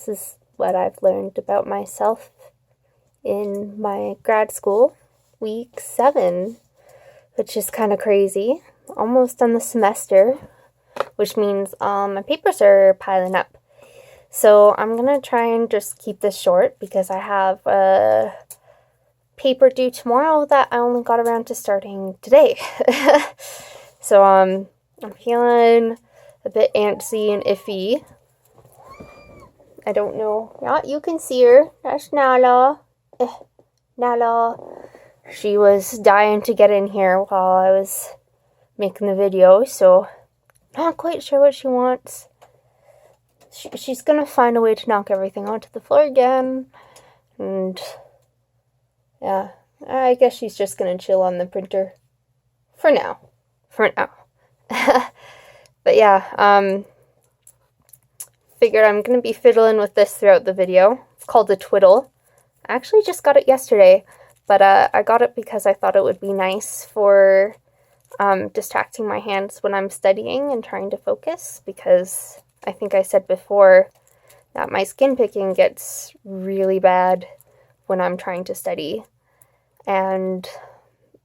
this is what I've learned about myself in my grad school, week 7, which is kind of crazy. Almost done the semester, which means my papers are piling up. So I'm going to try and just keep this short because I have a paper due tomorrow that I only got around to starting today. So I'm feeling a bit antsy and iffy. I don't know. Yeah, you can see her. That's Nala. Nala. She was dying to get in here while I was making the video, so not quite sure what she wants. She's gonna find a way to knock everything onto the floor again. And yeah, I guess she's just gonna chill on the printer. For now. But yeah, figured I'm going to be fiddling with this throughout the video. It's called a twiddle. I actually just got it yesterday, but I got it because I thought it would be nice for distracting my hands when I'm studying and trying to focus, because I think I said before that my skin picking gets really bad when I'm trying to study. And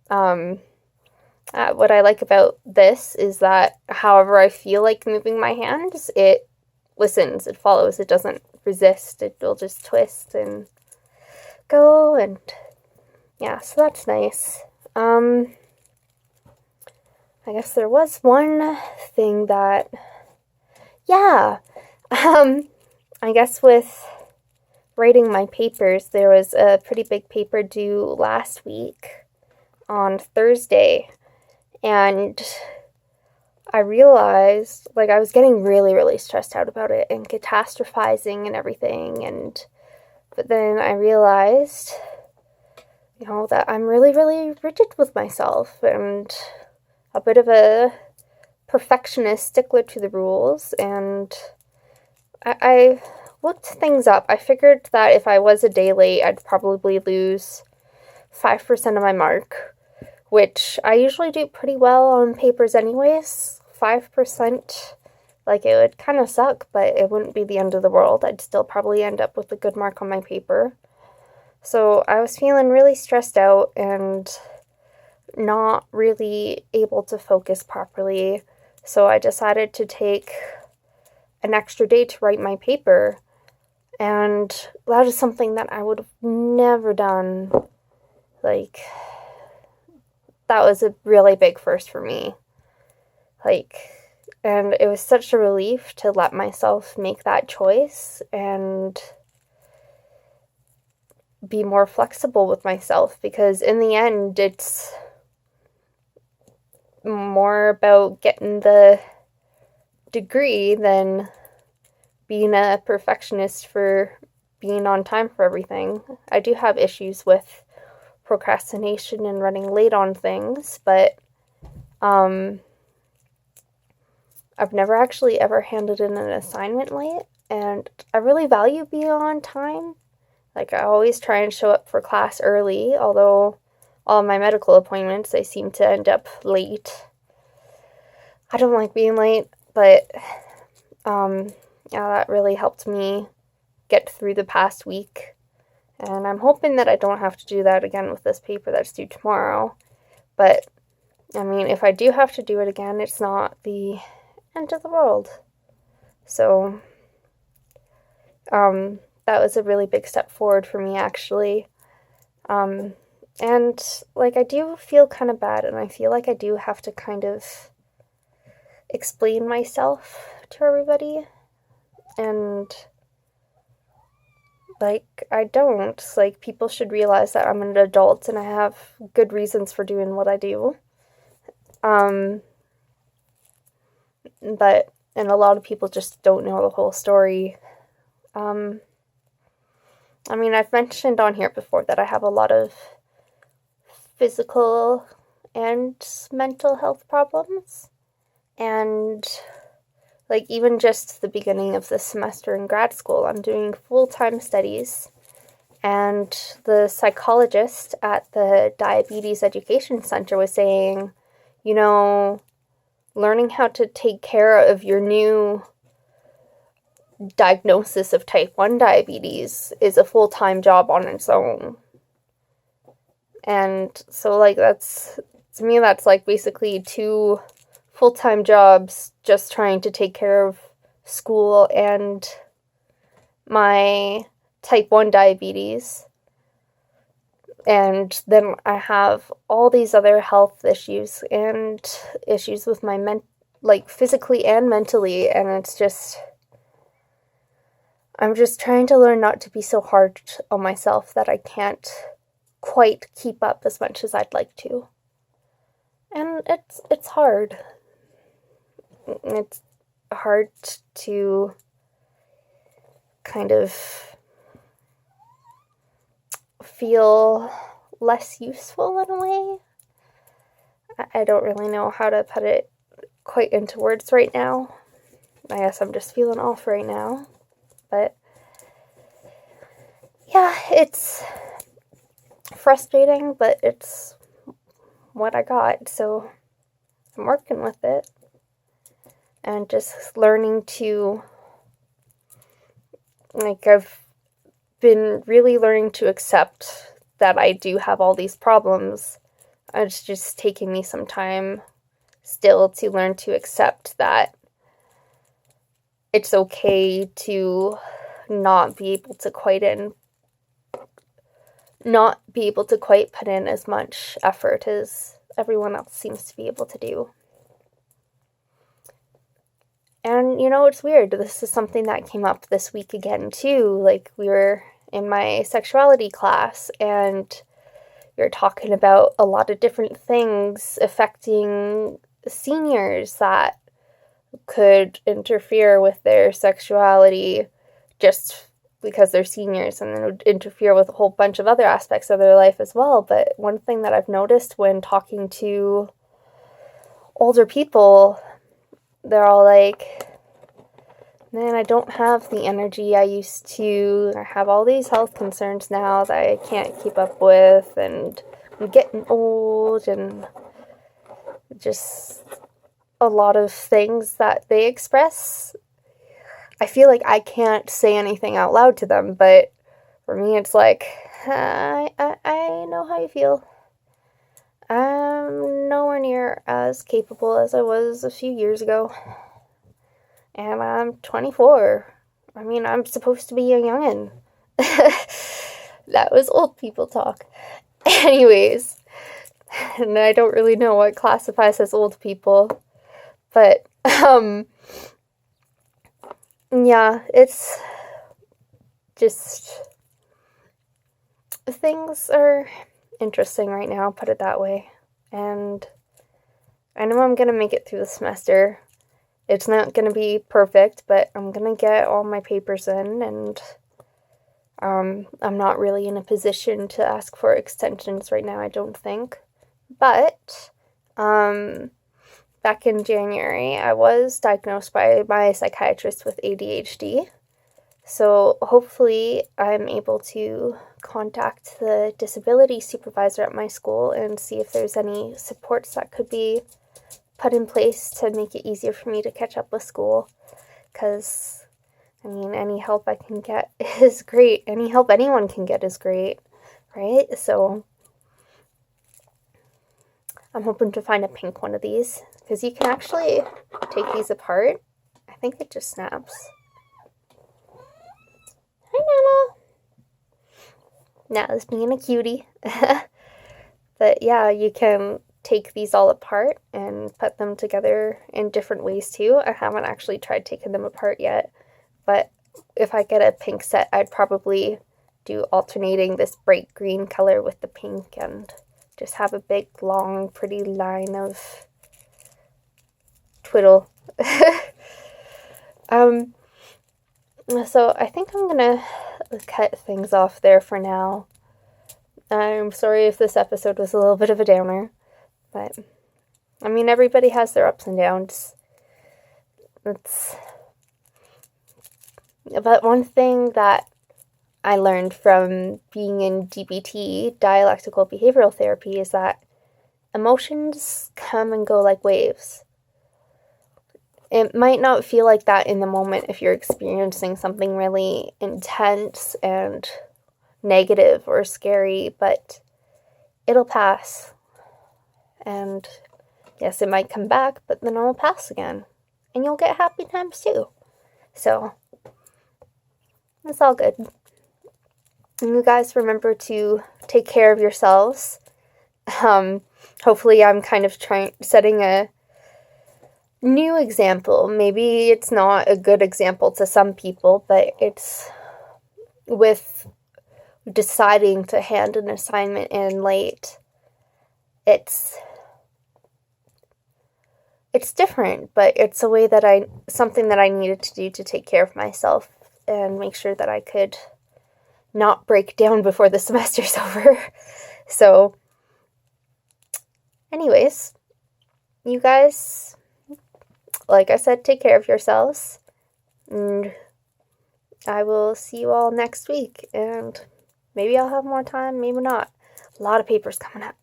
what I like about this is that however I feel like moving my hands, it listens, it follows, it doesn't resist, it will just twist and go, and yeah, so that's nice. I guess there was one thing that, I guess with writing my papers, there was a pretty big paper due last week on Thursday, and I realized, like, I was getting really, really stressed out about it and catastrophizing and everything, but then I realized, that I'm really, really rigid with myself and a bit of a perfectionist, stickler to the rules, and I looked things up. I figured that if I was a day late, I'd probably lose 5% of my mark, which I usually do pretty well on papers anyways. 5%, like, it would kind of suck, but it wouldn't be the end of the world. I'd still probably end up with a good mark on my paper. So I was feeling really stressed out and not really able to focus properly. So I decided to take an extra day to write my paper. And that is something that I would have never done. Like, that was a really big first for me. And it was such a relief to let myself make that choice and be more flexible with myself, because in the end, it's more about getting the degree than being a perfectionist for being on time for everything. I do have issues with procrastination and running late on things, but I've never actually ever handed in an assignment late, and I really value being on time. Like, I always try and show up for class early, although all my medical appointments, I seem to end up late. I don't like being late, but yeah, that really helped me get through the past week, and I'm hoping that I don't have to do that again with this paper that's due tomorrow. But I mean, if I do have to do it again, it's not the end of the world. So that was a really big step forward for me, actually. And like, I do feel kind of bad, and I feel like I do have to kind of explain myself to everybody, and like, I don't. Like, people should realize that I'm an adult and I have good reasons for doing what I do. And a lot of people just don't know the whole story. I mean, I've mentioned on here before that I have a lot of physical and mental health problems. And, like, even just the beginning of this semester in grad school, I'm doing full-time studies. And the psychologist at the Diabetes Education Center was saying, learning how to take care of your new diagnosis of type 1 diabetes is a full-time job on its own. And so, like, to me, that's like basically 2 full-time jobs just trying to take care of school and my type 1 diabetes. And then I have all these other health issues and issues with my physically and mentally, and it's just, I'm just trying to learn not to be so hard on myself that I can't quite keep up as much as I'd like to. And it's hard. It's hard to kind of feel less useful in a way. I don't really know how to put it quite into words right now. I guess I'm just feeling off right now. But yeah, it's frustrating, but it's what I got, so I'm working with it. And just learning to, like, I've been really learning to accept that I do have all these problems. It's just taking me some time still to learn to accept that it's okay to not be able to quite put in as much effort as everyone else seems to be able to do. And, it's weird. This is something that came up this week again, too. Like, we were in my sexuality class, and we were talking about a lot of different things affecting seniors that could interfere with their sexuality just because they're seniors, and then it would interfere with a whole bunch of other aspects of their life as well. But one thing that I've noticed when talking to older people, they're all like, man, I don't have the energy I used to. I have all these health concerns now that I can't keep up with, and I'm getting old, and just a lot of things that they express. I feel like I can't say anything out loud to them, but for me it's like, I know how you feel. I'm nowhere near as capable as I was a few years ago. And I'm 24. I mean, I'm supposed to be a youngin'. That was old people talk. Anyways, and I don't really know what classifies as old people. But, yeah, it's just, things are interesting right now, put it that way. And I know I'm gonna make it through the semester. It's not gonna be perfect, but I'm gonna get all my papers in, and I'm not really in a position to ask for extensions right now, I don't think. But back in January, I was diagnosed by my psychiatrist with ADHD. So hopefully I'm able to contact the disability supervisor at my school and see if there's any supports that could be put in place to make it easier for me to catch up with school. Because, I mean, any help I can get is great. Any help anyone can get is great, right? So I'm hoping to find a pink one of these, because you can actually take these apart. I think it just snaps. Hi, Nana. Nana's being a cutie. But yeah, you can take these all apart and put them together in different ways too. I haven't actually tried taking them apart yet, but if I get a pink set, I'd probably do alternating this bright green color with the pink and just have a big, long, pretty line of twiddle. So I think I'm gonna cut things off there for now. I'm sorry if this episode was a little bit of a downer, but I mean, everybody has their ups and downs. But one thing that I learned from being in DBT, dialectical behavioral therapy, is that emotions come and go like waves. it might not feel like that in the moment if you're experiencing something really intense and negative or scary, but it'll pass. And yes, it might come back, but then it'll pass again. And you'll get happy times too. So, it's all good. And you guys remember to take care of yourselves. Hopefully I'm kind of setting a new example. Maybe it's not a good example to some people, but it's with deciding to hand an assignment in late. It's different, but it's a way that something that I needed to do to take care of myself and make sure that I could not break down before the semester's over. So, anyways, you guys, like I said, take care of yourselves, and I will see you all next week, and maybe I'll have more time, maybe not. A lot of papers coming up.